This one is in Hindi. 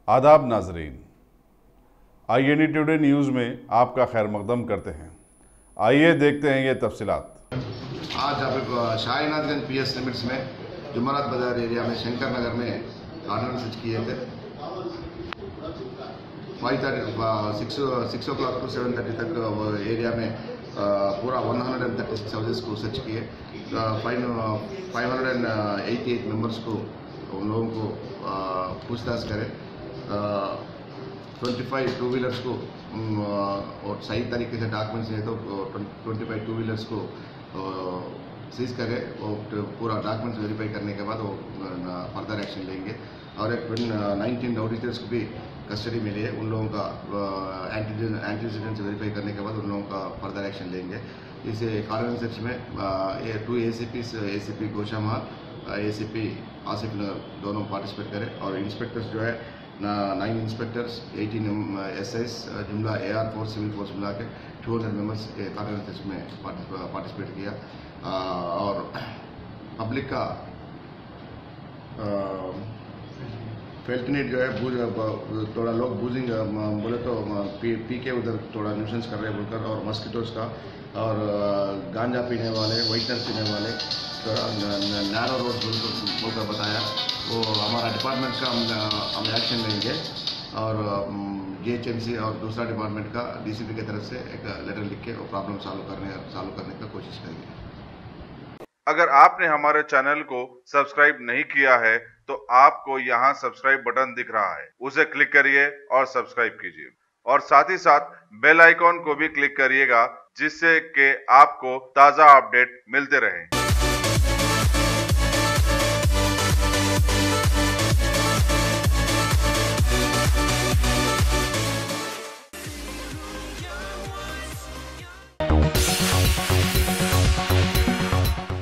आदाब नाजरीन, INE टुडे न्यूज़ में आपका खैर मकदम करते हैं। आइए देखते हैं ये तफसीलात। आज आप शाहीनाथगंज PS लिमिट्स में जुमरात बाजार एरिया में शंकर नगर में ऑर्डिनेंस स्विच किए थे। 6 o'clock to 7:30 तक वो एरिया में पूरा 136 हाउसेस को सर्च किए। 588 मेंबर्स को उन लोगों को पूछताछ करें। 25 टू व्हीलर्स को और सही तरीके से डॉक्यूमेंट्स नहीं तो 25 टू व्हीलर्स को सीज करें और पूरा डॉक्यूमेंट्स वेरीफाई करने के बाद वो फर्दर एक्शन लेंगे। और एक 19 राउडीजर्स को भी कस्टडी में लिए, उन लोगों का एंटीसीडेंट्स वेरीफाई करने के बाद उन लोगों का फर्दर एक्शन लेंगे। इसे कारण सर्च में 2 ACPs, ACP गोशामा, ACP आसिफ नगर दोनों पार्टिसिपेट करें। और इंस्पेक्टर्स जो है 9 इंस्पेक्टर्स, 18 SIs, जुमला AR फोर्स, सिविल फोर्स मिला के 200 मेंबर्स कारण सर्च में पार्टिसिपेट किया। और पब्लिक का फेल्टनेट जो है थोड़ा लोग बूजिंग बोले तो पी के उधर थोड़ा न्यूसेंस कर रहे हैं बोलकर, और मस्किटोज का और गांजा पीने वाले, वाइटनर पीने वाले थोड़ा नैरो रोड बोलकर बताया। वो हमारा डिपार्टमेंट का हम एक्शन लेंगे और GHMC और दूसरा डिपार्टमेंट का DCP की तरफ से एक लेटर लिख के वो प्रॉब्लम सॉल्व करने का कोशिश करेंगे। अगर आपने हमारे चैनल को सब्सक्राइब नहीं किया है तो आपको यहाँ सब्सक्राइब बटन दिख रहा है, उसे क्लिक करिए और सब्सक्राइब कीजिए। और साथ ही साथ बेल आइकॉन को भी क्लिक करिएगा, जिससे कि आपको ताज़ा अपडेट मिलते रहें।